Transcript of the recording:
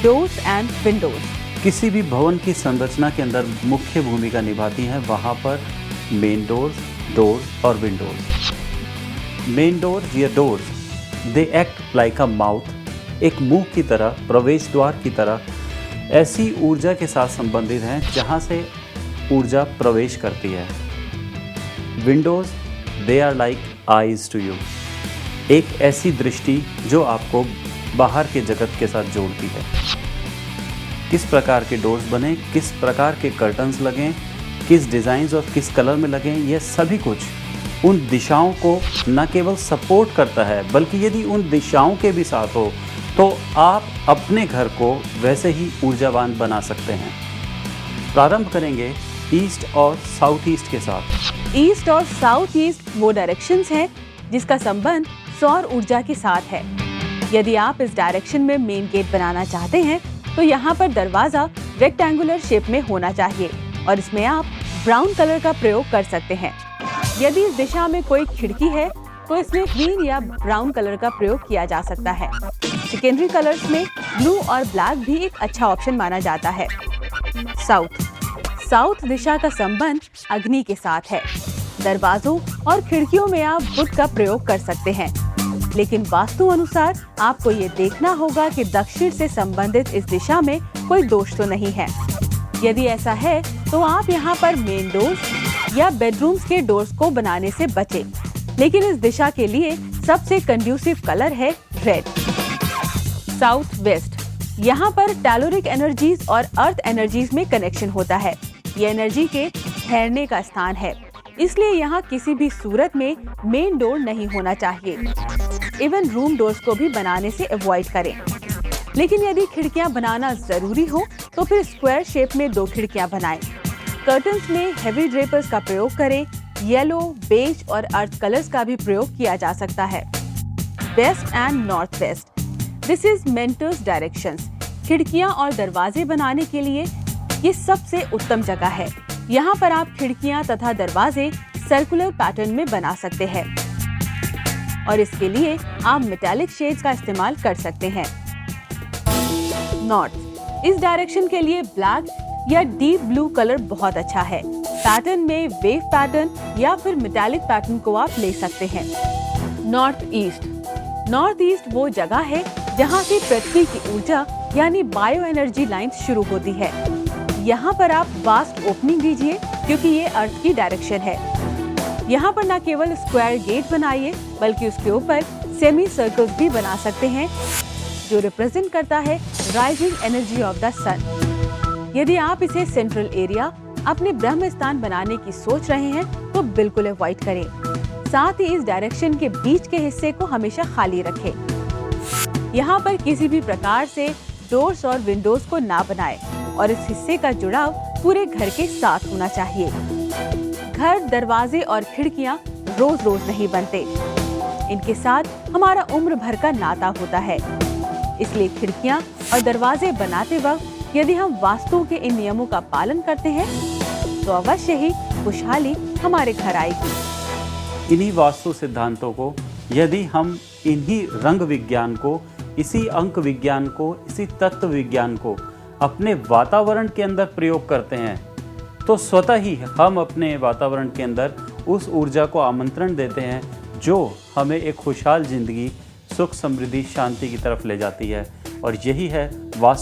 Doors and Windows. किसी भी भवन की संरचना के अंदर मुख्य भूमिका निभाती हैं वहाँ पर मेन डोर्स और विंडोज। मेन डोर्स या doors they act like a mouth, एक मुंह की तरह, प्रवेश द्वार की तरह ऐसी ऊर्जा के साथ संबंधित हैं जहाँ से ऊर्जा प्रवेश करती है। Windows they are like eyes to you, एक ऐसी दृष्टि जो आपको बाहर के जगत के साथ जोड़ती है। किस प्रकार के डोर्स बने, किस प्रकार के कर्टन्स लगें, किस डिज़ाइंस और किस कलर में लगें, यह सभी कुछ उन दिशाओं को न केवल सपोर्ट करता है बल्कि यदि उन दिशाओं के भी साथ हो तो आप अपने घर को वैसे ही ऊर्जावान बना सकते हैं। प्रारंभ करेंगे ईस्ट और साउथ ईस्ट के साथ। ईस्ट और साउथ ईस्ट वो डायरेक्शंस हैं जिसका संबंध सौर ऊर्जा के साथ है। यदि आप इस डायरेक्शन में मेन गेट बनाना चाहते हैं तो यहाँ पर दरवाजा रेक्टेंगुलर शेप में होना चाहिए और इसमें आप ब्राउन कलर का प्रयोग कर सकते हैं। यदि इस दिशा में कोई खिड़की है तो इसमें ग्रीन या ब्राउन कलर का प्रयोग किया जा सकता है। सेकेंडरी कलर्स में ब्लू और ब्लैक भी एक अच्छा ऑप्शन माना जाता है। साउथ दिशा का संबंध अग्नि के साथ है। दरवाजों और खिड़कियों में आप बुध का प्रयोग कर सकते हैं, लेकिन वास्तु अनुसार आपको ये देखना होगा कि दक्षिण से संबंधित इस दिशा में कोई दोष तो नहीं है। यदि ऐसा है तो आप यहाँ पर मेन डोर्स या बेडरूम्स के डोर्स को बनाने से बचें, लेकिन इस दिशा के लिए सबसे कंड्यूसिव कलर है रेड। साउथ वेस्ट, यहाँ पर टेलोरिक एनर्जीज और अर्थ एनर्जीज में कनेक्शन होता है। ये एनर्जी के ठहरने का स्थान है, इसलिए यहाँ किसी भी सूरत में मेन डोर नहीं होना चाहिए। इवन रूम डोर्स को भी बनाने से अवॉइड करें। लेकिन यदि खिड़कियाँ बनाना जरूरी हो तो फिर स्क्वायर शेप में 2 खिड़कियाँ बनाएं। कर्टन्स में हेवी ड्रेपर्स का प्रयोग करें। येलो, बेज और अर्थ कलर्स का भी प्रयोग किया जा सकता है। West and north west, this is mentors directions. खिड़कियां और दरवाजे बनाने के लिए ये सबसे उत्तम जगह है। यहाँ पर आप खिड़कियां तथा दरवाजे सर्कुलर पैटर्न में बना सकते हैं और इसके लिए आप मेटालिक शेड्स का इस्तेमाल कर सकते हैं। नॉर्थ, इस डायरेक्शन के लिए ब्लैक या डीप ब्लू कलर बहुत अच्छा है। पैटर्न में वेव पैटर्न या फिर मेटालिक पैटर्न को आप ले सकते हैं। नॉर्थ ईस्ट वो जगह है जहाँ से पृथ्वी की ऊर्जा यानी बायो एनर्जी लाइंस शुरू होती है। यहाँ पर आप वास्ट ओपनिंग दीजिए क्योंकि ये अर्थ की डायरेक्शन है। यहाँ पर न केवल स्क्वायर गेट बनाइए बल्कि उसके ऊपर सेमी सर्कल्स भी बना सकते हैं जो रिप्रेजेंट करता है राइजिंग एनर्जी ऑफ द सन। यदि आप इसे सेंट्रल एरिया अपने ब्रह्म स्थान बनाने की सोच रहे हैं तो बिल्कुल अवॉइड करें। साथ ही इस डायरेक्शन के बीच के हिस्से को हमेशा खाली रखें। यहाँ पर किसी भी प्रकार से डोर्स और विंडोज को ना बनाएं और इस हिस्से का जुड़ाव पूरे घर के साथ होना चाहिए। घर, दरवाजे और खिड़कियाँ रोज रोज नहीं बनते, इनके साथ हमारा उम्र भर का नाता होता है। इसलिए खिड़कियाँ और दरवाजे बनाते वक्त यदि हम वास्तु के इन नियमों का पालन करते हैं तो अवश्य ही खुशहाली हमारे घर आएगी। इन्हीं वास्तु सिद्धांतों को यदि हम इन्हीं रंग विज्ञान को, इसी अंक विज्ञान को, इसी तत्व विज्ञान को अपने वातावरण के अंदर प्रयोग करते हैं तो स्वतः ही हम अपने वातावरण के अंदर उस ऊर्जा को आमंत्रण देते हैं जो हमें एक खुशहाल जिंदगी, सुख, समृद्धि, शांति की तरफ ले जाती है। और यही है वास्तु